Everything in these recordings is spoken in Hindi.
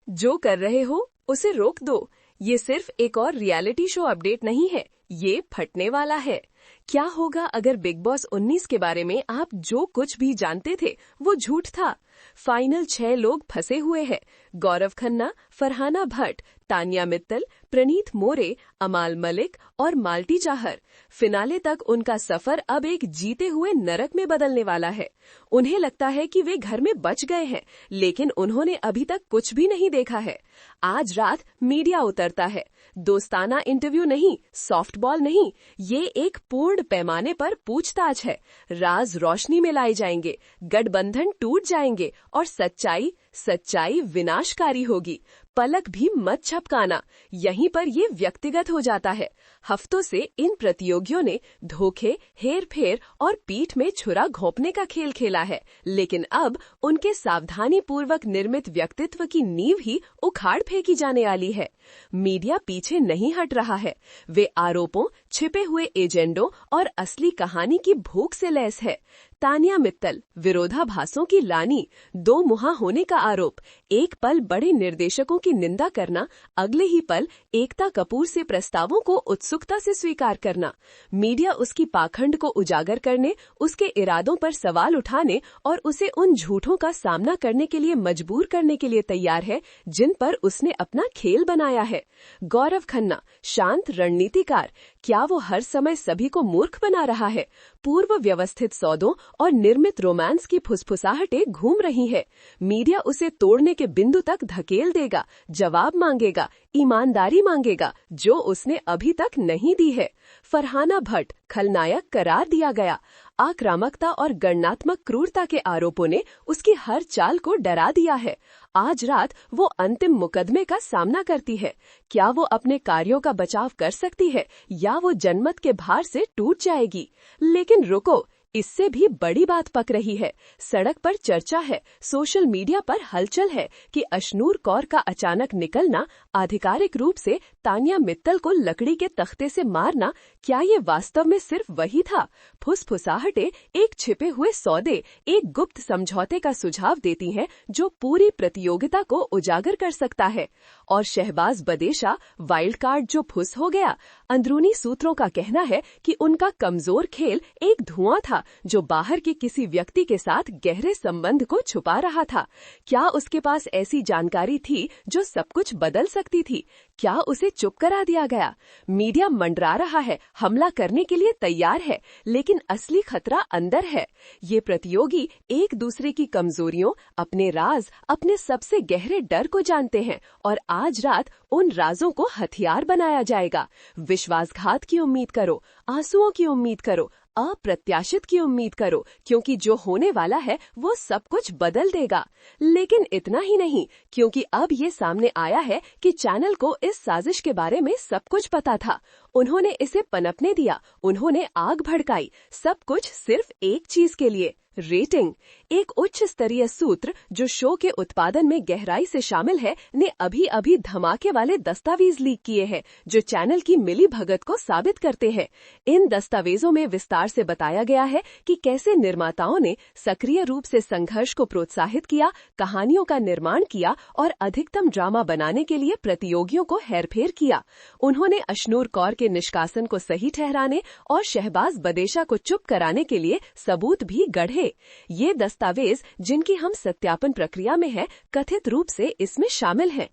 जो कर रहे हो उसे रोक दो। ये सिर्फ एक और रियलिटी शो अपडेट नहीं है, ये फटने वाला है। क्या होगा अगर बिग बॉस 19 के बारे में आप जो कुछ भी जानते थे वो झूठ था? फाइनल 6 लोग फंसे हुए हैं। गौरव खन्ना, फरहाना भट्ट, तानिया मित्तल, प्रणीत मोरे, अमाल मलिक और माल्टी चाहर। फिनाले तक उनका सफर अब एक जीते हुए नरक में बदलने वाला है। उन्हें लगता है कि वे घर में बच गए हैं, लेकिन उन्होंने अभी तक कुछ भी नहीं देखा है। आज रात मीडिया उतरता है। दोस्ताना इंटरव्यू नहीं, सॉफ्टबॉल नहीं, ये एक पूर्ण पैमाने पर पूछताछ है। राज रोशनी में लाए जाएंगे, गठबंधन टूट जाएंगे और सच्चाई विनाशकारी होगी। पलक भी मत झपकाना। यहीं पर ये व्यक्तिगत हो जाता है। हफ्तों से इन प्रतियोगियों ने धोखे, हेरफेर और पीठ में छुरा घोंपने का खेल खेला है, लेकिन अब उनके सावधानी पूर्वक निर्मित व्यक्तित्व की नींव ही उखाड़ फेंकी जाने वाली है। मीडिया पीछे नहीं हट रहा है। वे आरोपों, छिपे हुए एजेंडों और असली कहानी की भूख से लैस है। तानिया मित्तल, विरोधाभासों की लानी, दो मुहा होने का आरोप, एक पल बड़े निर्देशकों की निंदा करना, अगले ही पल एकता कपूर से प्रस्तावों को उत्सुकता से स्वीकार करना। मीडिया उसकी पाखंड को उजागर करने, उसके इरादों पर सवाल उठाने और उसे उन झूठों का सामना करने के लिए मजबूर करने के लिए तैयार है जिन पर उसने अपना खेल बनाया है। गौरव खन्ना, शांत रणनीतिकार, क्या वो हर समय सभी को मूर्ख बना रहा है? पूर्व व्यवस्थित सौदों और निर्मित रोमांस की फुसफुसाहटें घूम रही है। मीडिया उसे तोड़ने के बिंदु तक धकेल देगा, जवाब मांगेगा, ईमानदारी मांगेगा, जो उसने अभी तक नहीं दी है। फरहाना भट्ट, खलनायक करार दिया गया। आक्रामकता और गणनात्मक क्रूरता के आरोपों ने उसकी हर चाल को डरा दिया है। आज रात वो अंतिम मुकदमे का सामना करती है। क्या वो अपने कार्यों का बचाव कर सकती है या वो जनमत के भार से टूट जाएगी? लेकिन रुको, इससे भी बड़ी बात पक रही है। सड़क पर चर्चा है, सोशल मीडिया पर हलचल है कि अशनूर कौर का अचानक निकलना, आधिकारिक रूप से तानिया मित्तल को लकड़ी के तख्ते से मारना, क्या ये वास्तव में सिर्फ वही था? फुसफुसाहटें एक छिपे हुए सौदे, एक गुप्त समझौते का सुझाव देती हैं जो पूरी प्रतियोगिता को उजागर कर सकता है। और शहबाज बदेशा, वाइल्ड कार्ड जो फुस हो गया। अंदरूनी सूत्रों का कहना है कि उनका कमजोर खेल एक धुआं था जो बाहर के किसी व्यक्ति के साथ गहरे संबंध को छुपा रहा था। क्या उसके पास ऐसी जानकारी थी जो सब कुछ बदल सकती थी? क्या उसे चुप करा दिया गया? मीडिया मंडरा रहा है, हमला करने के लिए तैयार है, लेकिन असली खतरा अंदर है। ये प्रतियोगी एक दूसरे की कमजोरियों, अपने राज, अपने सबसे गहरे डर को जानते हैं और आज रात उन राजों को हथियार बनाया जाएगा। विश्वासघात की उम्मीद करो, आंसुओं की उम्मीद करो, अप्रत्याशित की उम्मीद करो, क्योंकि जो होने वाला है वो सब कुछ बदल देगा। लेकिन इतना ही नहीं, क्योंकि अब ये सामने आया है कि चैनल को इस साजिश के बारे में सब कुछ पता था। उन्होंने इसे पनपने दिया, उन्होंने आग भड़काई, सब कुछ सिर्फ एक चीज के लिए, रेटिंग। एक उच्च स्तरीय सूत्र जो शो के उत्पादन में गहराई से शामिल है ने अभी अभी धमाके वाले दस्तावेज लीक किए हैं जो चैनल की मिली भगत को साबित करते हैं। इन दस्तावेजों में विस्तार से बताया गया है कि कैसे निर्माताओं ने सक्रिय रूप से संघर्ष को प्रोत्साहित किया, कहानियों का निर्माण किया और अधिकतम ड्रामा बनाने के लिए प्रतियोगियों को हेरफेर किया। उन्होंने अशनूर कौर के निष्कासन को सही ठहराने और शहबाज बदेशा को चुप कराने के लिए सबूत भी गढ़े। ये दस्तावेज, जिनकी हम सत्यापन प्रक्रिया में है, कथित रूप से इसमें शामिल हैं।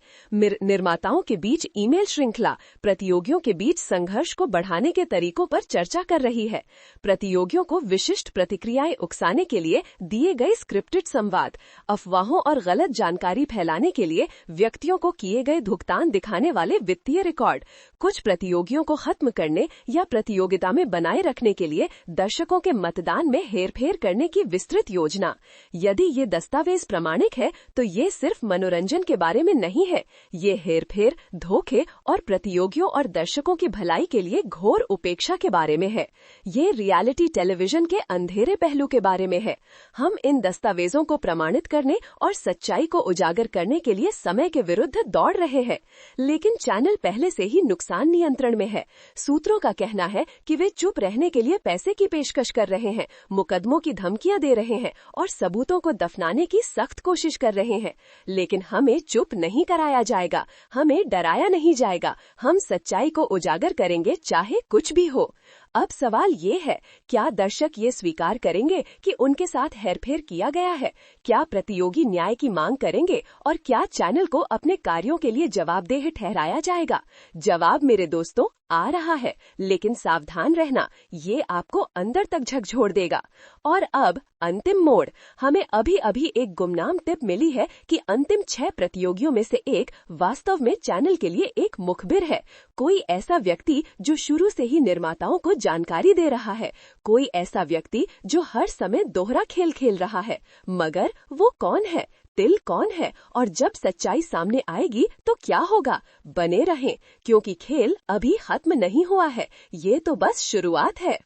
निर्माताओं के बीच ईमेल श्रृंखला प्रतियोगियों के बीच संघर्ष को बढ़ाने के तरीकों पर चर्चा कर रही है। प्रतियोगियों को विशिष्ट प्रतिक्रियाएं उकसाने के लिए दिए गए स्क्रिप्टेड संवाद, अफवाहों और गलत जानकारी फैलाने के लिए व्यक्तियों को किए गए भुगतान दिखाने वाले वित्तीय रिकॉर्ड, कुछ प्रतियोगियों को खत्म करने या प्रतियोगिता में बनाए रखने के लिए दर्शकों के मतदान में हेरफेर करने की विस्तृत योजना। यदि ये दस्तावेज प्रामाणिक है तो ये सिर्फ मनोरंजन के बारे में नहीं है, ये हेरफेर, धोखे और प्रतियोगियों और दर्शकों की भलाई के लिए घोर उपेक्षा के बारे में है। ये रियलिटी टेलीविजन के अंधेरे पहलू के बारे में है। हम इन दस्तावेजों को प्रमाणित करने और सच्चाई को उजागर करने के लिए समय के विरुद्ध दौड़ रहे हैं, लेकिन चैनल पहले से ही नुकसान नियंत्रण में है सूत्रों का कहना है कि वे चुप रहने के लिए पैसे की पेशकश कर रहे हैं, मुकदमों की धमकियां दे रहे हैं और सबूतों को दफनाने की सख्त कोशिश कर रहे हैं। लेकिन हमें चुप नहीं कराया जाएगा, हमें डराया नहीं जाएगा। हम सच्चाई को उजागर करेंगे, चाहे कुछ भी हो। अब सवाल ये है, क्या दर्शक ये स्वीकार करेंगे कि उनके साथ हेरफेर किया गया है? क्या प्रतियोगी न्याय की मांग करेंगे और क्या चैनल को अपने कार्यों के लिए जवाबदेह ठहराया जाएगा? जवाब मेरे दोस्तों आ रहा है, लेकिन सावधान रहना, ये आपको अंदर तक झकझोर देगा। और अब अंतिम मोड़। हमें अभी अभी एक गुमनाम टिप मिली है कि अंतिम 6 प्रतियोगियों में से एक वास्तव में चैनल के लिए एक मुखबिर है। कोई ऐसा व्यक्ति जो शुरू से ही निर्माताओं को जानकारी दे रहा है, कोई ऐसा व्यक्ति जो हर समय दोहरा खेल खेल रहा है। मगर वो कौन है? तिल कौन है? और जब सच्चाई सामने आएगी तो क्या होगा? बने रहें, क्योंकि खेल अभी खत्म नहीं हुआ है, ये तो बस शुरुआत है।